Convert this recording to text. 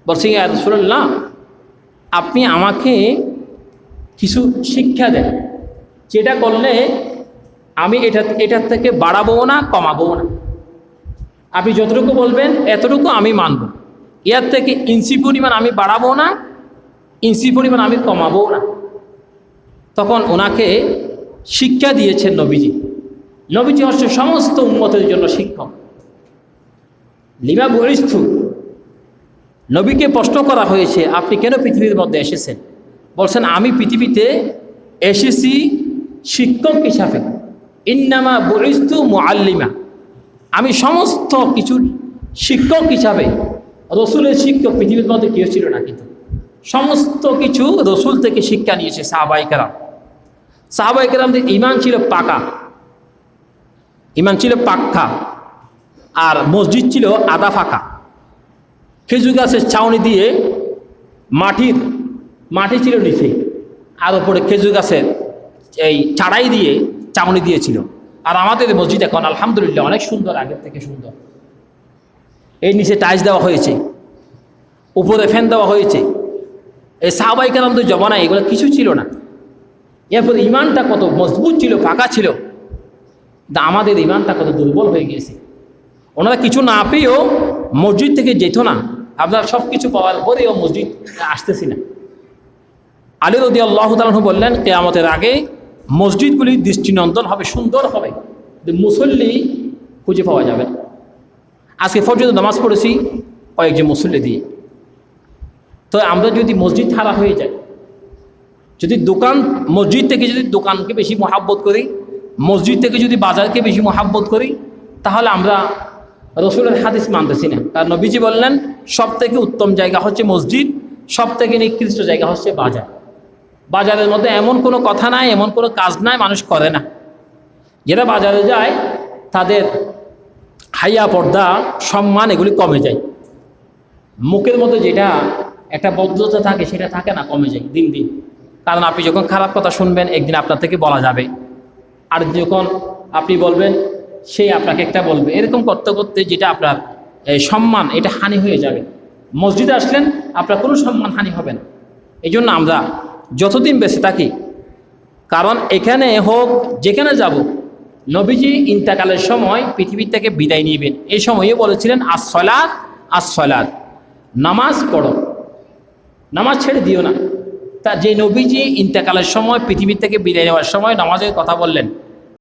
বলছি ইয়া রাসূলুল্লাহ, আপনি আমাকে কিছু শিক্ষা দেন, যেটা করলে আমি এটার থেকে বাড়াবো না, কমাবো না। আপনি যতটুকু বলবেন এতটুকু আমি মানব, এর থেকে ইঞ্চি পরিমাণ আমি বাড়াবো না, ইঞ্চি পরিমাণ আমি কমাবো না। তখন ওনাকে শিক্ষা দিয়েছেন নবীজি। নবীজি হচ্ছে সমস্ত উম্মতের জন্য শিক্ষক। লিমা বুইস্তু, নবীকে প্রশ্ন করা হয়েছে আপনি কেন পৃথিবীর মধ্যে এসেছেন? বলছেন আমি পৃথিবীতে এসেছি শিক্ষক হিসাবে। ইন্নামা বুইস্তু মুআল্লিমা, আমি সমস্ত কিছুর শিক্ষক হিসাবে। রসুলের শিক্ষক পৃথিবীর মধ্যে কেউ ছিল না, কিন্তু সমস্ত কিছু রসুল থেকে শিক্ষা নিয়েছে সাহাবায়ে কেরাম। সাহাবায়ে কেরামদের ঈমান ছিল পাকা, ঈমান ছিল পাক্কা, আর মসজিদ ছিল আধা ফাঁকা। খেজুর গাছের ছাউনি দিয়ে মাটি ছিল নিচে, আর ওপরে খেজুর গাছের এই চাড়াই দিয়ে ছাউনি দিয়েছিল। আর আমাদের মসজিদ এখন আলহামদুলিল্লাহ অনেক সুন্দর, আগের থেকে সুন্দর। এই নিচে টাইলস দেওয়া হয়েছে, উপরে ফ্যান দেওয়া হয়েছে। এই সাহাবায়ে কেরামদের জমানায় এগুলো কিছু ছিল না। এরপর ইমানটা কত মজবুত ছিল, ফাঁকা ছিল। আমাদের ইমানটা কত দুর্বল হয়ে গিয়েছে। ওনারা কিছু না পেয়েও মসজিদ থেকে যেত না। আপনারা সব কিছু পাওয়ার পরেও মসজিদ আসতেছি না। আলী রাদিয়াল্লাহু তাআলা আনহু বললেন, কিয়ামতের আগে মসজিদগুলি দৃষ্টিনন্দন হবে, সুন্দর হবে, মুসল্লি খুঁজে পাওয়া যাবে না। আজকে ফজর নামাজ পড়েছি কয়েকজন মুসল্লি দিয়ে। তো আমরা যদি মসজিদ হারা হয়ে যায়, যদি মসজিদ থেকে যদি দোকানকে বেশি মহাব্বত করি, মসজিদ থেকে যদি বাজারকে বেশি মহাব্বত করি, তাহলে আমরা রসুলের হাদিস মানতেছি না। কারণ নবীজি বললেন সব থেকে উত্তম জায়গা হচ্ছে মসজিদ, সব থেকে নিকৃষ্ট জায়গা হচ্ছে বাজার। বাজারের মধ্যে এমন কোনো কথা নাই, এমন কোনো কাজ নাই মানুষ করে না। যারা বাজারে যায় তাদের হাইয়া, পর্দা, সম্মান এগুলি কমে যায়। মুখের মধ্যে যেটা একটা ভদ্রতা থাকে সেটা থাকে না, কমে যায় দিন দিন। কারণ আপনি যখন খারাপ কথা শুনবেন একদিন আপনার থেকে বলা যাবে, আর যখন আপনি বলবেন সে আপনাকে একটা বলবে। এরকম করতে করতে যেটা আপনার সম্মান, এটা হানি হয়ে যাবে। মসজিদে আসলেন আপনার কোনো সম্মান হানি হবে না। এই জন্য আমরা যতদিন বেঁচে থাকি, কারণ এখানে হোক যেখানে যাব, নবীজি ইন্তেকালের সময় পৃথিবী থেকে বিদায় নিবেন, এই সময়ে বলেছিলেন আসসালাত আসসালাত, নামাজ পড়ো, নামাজ ছেড়ে দিও না। তা যে নবীজি ইন্তেকালের সময় পৃথিবী থেকে বিদায় নেওয়ার সময় নামাজের কথা বললেন,